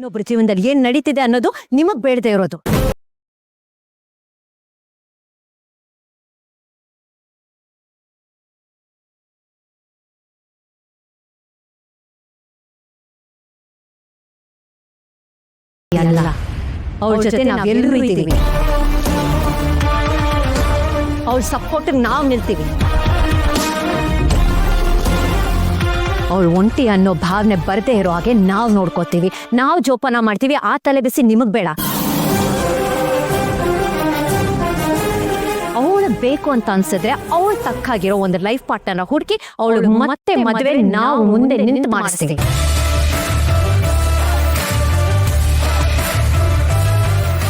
ಇನ್ನೊಬ್ಬರ ಜೀವನದಲ್ಲಿ ಏನ್ ನಡೀತಿದೆ ಅನ್ನೋದು ನಿಮಗ್ ಬೇಡದೆ ಇರೋದು. ಅಲ್ಲ, ಅವಳ ಜೊತೆ ನಾವೆಲ್ಲರೂ ಇದ್ದೀವಿ. ಅವಳ ಸಪೋರ್ಟ್ ನಾವ್ ನಿಲ್ತೀವಿ. ಅವಳು ಒಂಟಿ ಅನ್ನೋ ಭಾವನೆ ಬರದೇ ಇರೋ ಹಾಗೆ ನಾವು ನೋಡ್ಕೋತೀವಿ, ನಾವು ಜೋಪಾನ ಮಾಡ್ತೀವಿ. ಆ ತಲೆ ಬಿಸಿ ನಿಮಗ್ ಬೇಡ. ಅವಳು ಬೇಕು ಅಂತ ಅನ್ಸಿದ್ರೆ ಅವಳು ತಕ್ಕಾಗಿರೋ ಒಂದು ಲೈಫ್ ಪಾರ್ಟ್ನರ್ ಹುಡುಕಿ ಅವಳು ಮತ್ತೆ ಮದುವೆ ನಾವು ಮುಂದೆ ನಿಂತು ಮಾಡಿಸ್ತೀವಿ.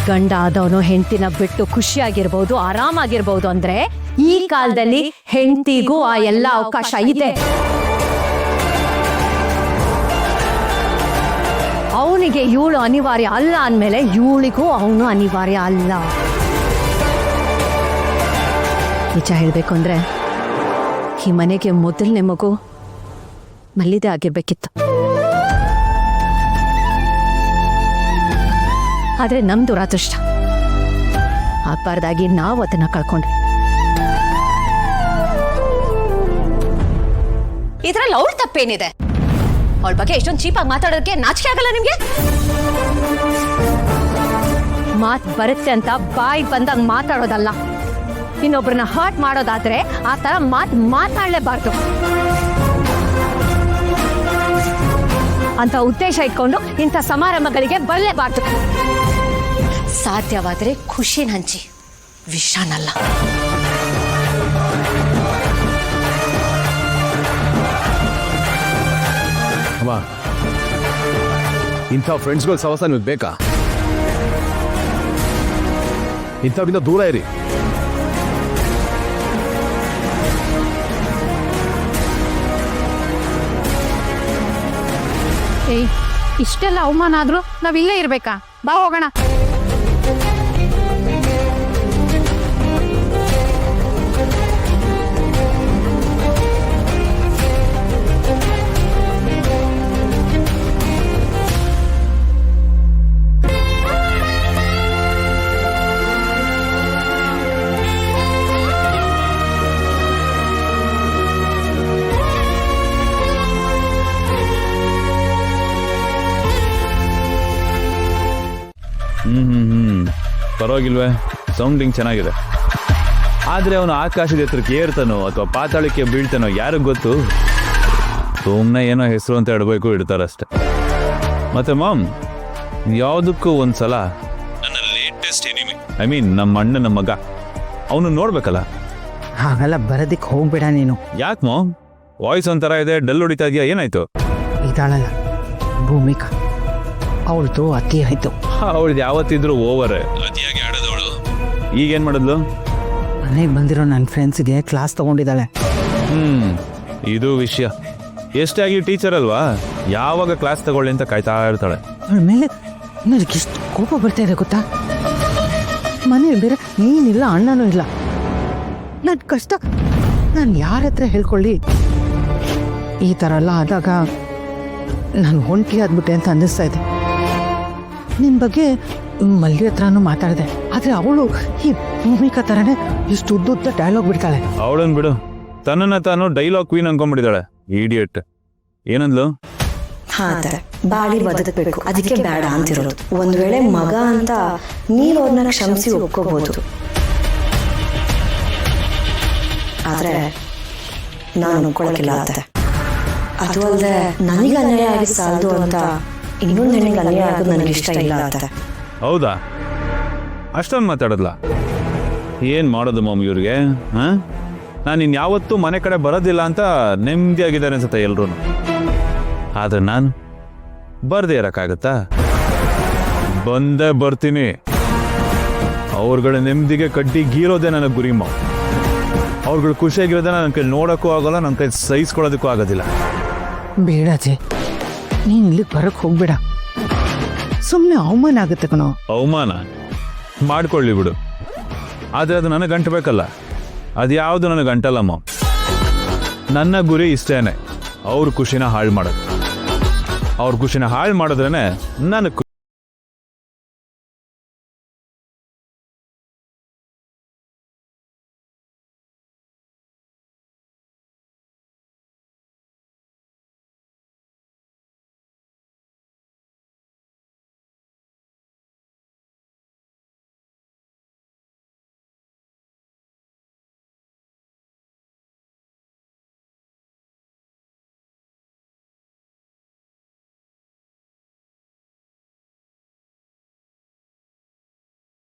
ಗಂಡ ಆದವನು ಹೆಂಡತಿನ ಬಿಟ್ಟು ಖುಷಿಯಾಗಿರ್ಬಹುದು, ಆರಾಮಾಗಿರ್ಬಹುದು ಅಂದ್ರೆ ಈ ಕಾಲದಲ್ಲಿ ಹೆಂಡತಿಗೂ ಆ ಎಲ್ಲ ಅವಕಾಶ ಇದೆ. ಅವನಿಗೆ ಇವಳು ಅನಿವಾರ್ಯ ಅಲ್ಲ ಅಂದಮೇಲೆ ಇವಳಿಗೂ ಅವನು ಅನಿವಾರ್ಯ ಅಲ್ಲ. ನಿಜ ಹೇಳ್ಬೇಕು ಅಂದ್ರೆ ಈ ಮನೆಗೆ ಮೊದಲನೇ ಮಗು ಮಲ್ಲಿದೆ ಆಗಿರ್ಬೇಕಿತ್ತು. ಆದ್ರೆ ನಮ್ ದುರಾದೃಷ್ಟ ಆಗ್ಬಾರ್ದಾಗಿ ನಾವು ಅದನ್ನ ಕಳ್ಕೊಂಡ್ವಿ. ಇದ್ರಲ್ಲಿ ಅವ್ರ ತಪ್ಪೇನಿದೆ? ಅವಳ ಬಗ್ಗೆ ಎಷ್ಟೊಂದು ಚೀಪಾಗಿ ಮಾತಾಡೋದಕ್ಕೆ ನಾಚಿಕೆ ಆಗಲ್ಲ ನಿಮ್ಗೆ? ಮಾತ್ ಬರುತ್ತೆ ಅಂತ ಬಾಯಿ ಬಂದಾಗ ಮಾತಾಡೋದಲ್ಲ. ಇನ್ನೊಬ್ರನ್ನ ಹರ್ಟ್ ಮಾಡೋದಾದ್ರೆ ಆ ತರ ಮಾತಾಡಲೇಬಾರ್ದು ಅಂತ ಉದ್ದೇಶ ಇಟ್ಕೊಂಡು ಇಂಥ ಸಮಾರಂಭಗಳಿಗೆ ಬರಲೇಬಾರ್ದು. ಸಾಧ್ಯವಾದರೆ ಖುಷಿನ ಹಂಚಿ, ವಿಷನಲ್ಲ. ಅಮ್ಮ, ಇಂಥ ಫ್ರೆಂಡ್ಸ್ಗಳ ಸಹವಾಸ ನಿಮಗೆ ಬೇಕಾ? ಇಂಥವ್ರಿಂದ ದೂರ ಇರಿ. ಏಯ್, ಇಷ್ಟೆಲ್ಲ ಅವಮಾನ ಆದ್ರೂ ನಾವಿಲ್ಲೇ ಇರ್ಬೇಕಾ? ಬಾ ಹೋಗೋಣ. ಪರವಾಗಿಲ್ವೇ? ಸೌಂಡಿಂಗ್ ಚೆನ್ನಾಗಿದೆ. ಆದರೆ ಅವನು ಆಕಾಶದ ಎತ್ತರಕ್ಕೆ ಏರ್ತಾನೋ ಅಥವಾ ಪಾತಾಳಕ್ಕೆ ಬೀಳ್ತಾನೋ ಯಾರಿಗೂ ಗೊತ್ತು. ಸುಮ್ಮನೆ ಏನೋ ಹೆಸರು ಅಂತ ಇಡಬೇಕು, ಇಡ್ತಾರಷ್ಟೆ. ಮತ್ತೆ ಮಾಮ್, ಯಾವುದಕ್ಕೂ ಒಂದ್ಸಲ ನನ್ನ ಲೇಟೆಸ್ಟ್ ಎನಿಮಿ, ಐ ಮೀನ್ ನಮ್ಮ ಅಣ್ಣನ ಮಗ, ಅವನು ನೋಡ್ಬೇಕಲ್ಲ. ಹಾಗೆಲ್ಲ ಬರೋದಿಕ್ಕೆ ಹೋಗ್ಬೇಡ ನೀನು. ಯಾಕೆ ಮಾಮ್? ವಾಯ್ಸ್ ಒಂಥರ ಇದೆ, ಡಲ್ ಹೊಡಿತಾ ಇದೆಯಾ? ಏನಾಯ್ತು? ಇದಾಳಲ್ಲ ಭೂಮಿಕಾ, ಅವಳದು ಅತಿ ಆಯ್ತು. ಅವಳು ಯಾವತ್ತಿದ್ರು ಓವರ್, ಅತಿಯಾಗಿ ಆಡೋದವಳು. ಈಗೇನು ಮಾಡಿದ್ಲು? ಮನೆಗೆ ಬಂದಿರೋ ನನ್ನ ಫ್ರೆಂಡ್ಸ್ಗೆ ಕ್ಲಾಸ್ ತಗೊಂಡಿದ್ದಾಳೆ. ಇದು ವಿಷಯ. ಎಷ್ಟಾಗಿ ಟೀಚರ್ ಅಲ್ವಾ, ಯಾವಾಗ ಕ್ಲಾಸ್ ತಗೊಳ್ಳಿ ಅಂತ ಕಾಯ್ತಾ ಇರ್ತಾಳೆ. ಅವಳ ಮೇಲೆ ನನಗೆ ಎಷ್ಟು ಕೋಪ ಬರ್ತಾ ಇದೆ ಗೊತ್ತಾ? ಮನೇಲಿ ಬೇರೆ ನೀನಿಲ್ಲ, ಅಣ್ಣನೂ ಇಲ್ಲ. ನನ್ನ ಕಷ್ಟ ನಾನು ಯಾರ ಹತ್ರ ಹೇಳ್ಕೊಳ್ಳಿ? ಈ ಥರ ಎಲ್ಲ ಆದಾಗ ನಾನು ಒಂಟಿ ಆದ್ಬಿಟ್ಟೆ ಅಂತ ಅನ್ನಿಸ್ತಾ ಇದೆ. ನಿನ್ನ ಬಗ್ಗೆ ಮಲ್ಲಿ ಹತ್ರನೂ ಮಾತಾಡಿದೆ, ಆದರೆ ಅವಳು ಈ ಭೂಮಿಕಾ ಥರನೇ ಇಷ್ಟು ಉದ್ದುದ್ದ ಡೈಲಾಗ್ ಬಿಡ್ತಾಳೆ. ಅವಳನ್ ಬಿಡು, ತನ್ನನ್ನ ತಾನು ಡೈಲಾಗ್ ಕ್ವೀನ್ ಅನ್ಕೊಂಡ್ಬಿಟ್ಟಿದ್ದಾಳೆ. ಇಡಿಯಟ್. ಏನಂದ್ಲು? ಬಾಳಿ ಬದುಕಬೇಕು, ಅದಕ್ಕೆ ಬೇಡ ಅಂತಿರೋದು. ಒಂದ್ ವೇಳೆ ಮಗ ಅಂತ ನೀವು ಅವ್ರನ್ನ ಕ್ಷಮಿಸಿ ಒಪ್ಕೋಬಹುದು, ಆದ್ರೆ ನಾನು ಒಪ್ಕೊಳಕಿಲ್ಲ ಅತ್ತೆ. ಅದು ಅಲ್ಲದೆ ನನಗೆ ಅನ್ಯಾಯ ಆಗಿ ಸಾಲದು ಅಂತ ಇನ್ನೊಂದು ಹೆಣ್ಣಿಗೆ ಅನ್ಯಾಯ ಆಗೋದು ನನಗೆ ಇಷ್ಟ ಇಲ್ಲ ಅತ್ತೆ. ಹೌದಾ? ಅಷ್ಟೊಂದು ಮಾತಾಡದ್ಲ? ಏನ್ ಮಾಡೋದು ಮಾಮ್ ಇವ್ರಿಗೆ? ನಾನು ಇನ್ಯಾವತ್ತೂ ಮನೆ ಕಡೆ ಬರೋದಿಲ್ಲ ಅಂತ ನೆಮ್ಮದಿಯಾಗಿದ್ದಾರೆ ಅನ್ಸುತ್ತೆ ಎಲ್ರೂ. ಆದ್ರೆ ನಾನು ಬರ್ದೇ ಇರಕ್ಕಾಗತ್ತಾ? ಬಂದೇ ಬರ್ತೀನಿ. ಅವ್ರಗಳ ನೆಮ್ಮದಿಗೆ ಕಡ್ಡಿ ಗೀರೋದೇ ನನಗೆ ಗುರಿ ಮಾವು. ಅವ್ರುಗಳು ಖುಷಿಯಾಗಿರೋದೇ ನನ್ನ ಕೈ ನೋಡೋಕ್ಕೂ ಆಗೋಲ್ಲ, ನನ್ನ ಕೈ ಸಹಿಸ್ಕೊಳ್ಳೋದಕ್ಕೂ ಆಗೋದಿಲ್ಲ. ಬೇಡ ಅಜಯ್, ನೀನು ಇಲ್ಲಿಗೆ ಬರಕ್ಕೆ ಹೋಗ್ಬೇಡ. ಸುಮ್ಮನೆ ಅವಮಾನ ಆಗುತ್ತೆ ಕಣೋ. ಅವಮಾನ ಮಾಡ್ಕೊಳ್ಳಿ ಬಿಡು, ಆದರೆ ಅದು ನನಗೆ ಗಂಟಬೇಕಲ್ಲ. ಅದು ಯಾವುದು ನನಗೆ ಗಂಟಲ್ಲಮ್ಮ. ನನ್ನ ಗುರಿ ಇಷ್ಟೇನೆ, ಅವ್ರ ಖುಷಿನ ಹಾಳು ಮಾಡೋದು. ಅವ್ರ ಖುಷಿನ ಹಾಳು ಮಾಡಿದ್ರೇನೆ ನಾನು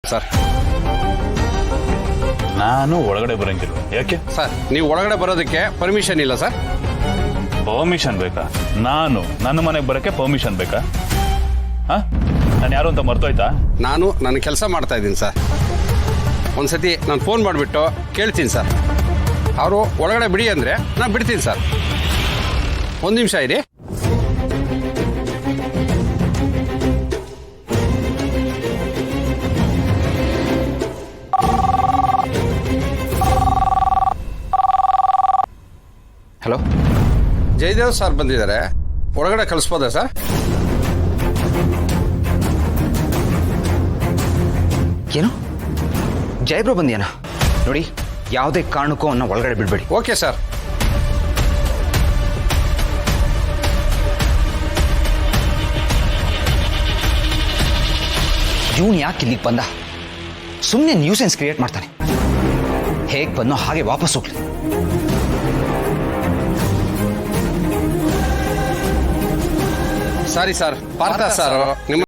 ಸರ್ ನಾನು ಒಳಗಡೆ ಬರಂಗಿಲ್ಲ. ಯಾಕೆ? ಸರ್ ನೀವು ಒಳಗಡೆ ಬರೋದಕ್ಕೆ ಪರ್ಮಿಷನ್ ಇಲ್ಲ ಸರ್. ಪರ್ಮಿಷನ್ ಬೇಕಾ? ನನ್ನ ಮನೆಗೆ ಬರೋಕ್ಕೆ ಪರ್ಮಿಷನ್ ಬೇಕಾ? ನಾನು ಯಾರು ಅಂತ ಮರ್ತೋಯ್ತಾ? ನಾನು ನನ್ನ ಕೆಲಸ ಮಾಡ್ತಾ ಇದ್ದೀನಿ ಸರ್. ಒಂದ್ಸತಿ ನಾನು ಫೋನ್ ಮಾಡಿಬಿಟ್ಟು ಕೇಳ್ತೀನಿ ಸರ್. ಅವರು ಒಳಗಡೆ ಬಿಡಿ ಅಂದರೆ ನಾನು ಬಿಡ್ತೀನಿ ಸರ್. ಒಂದು ನಿಮಿಷ ಇರಿ. ಹಲೋ, ಜಯದೇವ್ ಸರ್ ಬಂದಿದ್ದಾರೆ, ಒಳಗಡೆ ಕಳಿಸ್ಬೋದಾ ಸರ್? ಏನು ಜಯಬ್ರೋ ಬಂದ್ಯಾನ? ನೋಡಿ, ಯಾವುದೇ ಕಾರಣಕ್ಕೂ ಅವನ್ನ ಒಳಗಡೆ ಬಿಡಬೇಡಿ. Okay sir. ಇವನು ಯಾಕೆ ಇಲ್ಲಿಗೆ ಬಂದ? ಸುಮ್ಮನೆ ನ್ಯೂಸೆನ್ಸ್ ಕ್ರಿಯೇಟ್ ಮಾಡ್ತಾನೆ. ಹೇಗೆ ಬಂದೋ ಹಾಗೆ ವಾಪಸ್ ಹೋಗ್ಲಿ. ಸಾರಿ ಸರ್, ಪಾರ್ಥ ಸರ್ ನಿಮ್ಮ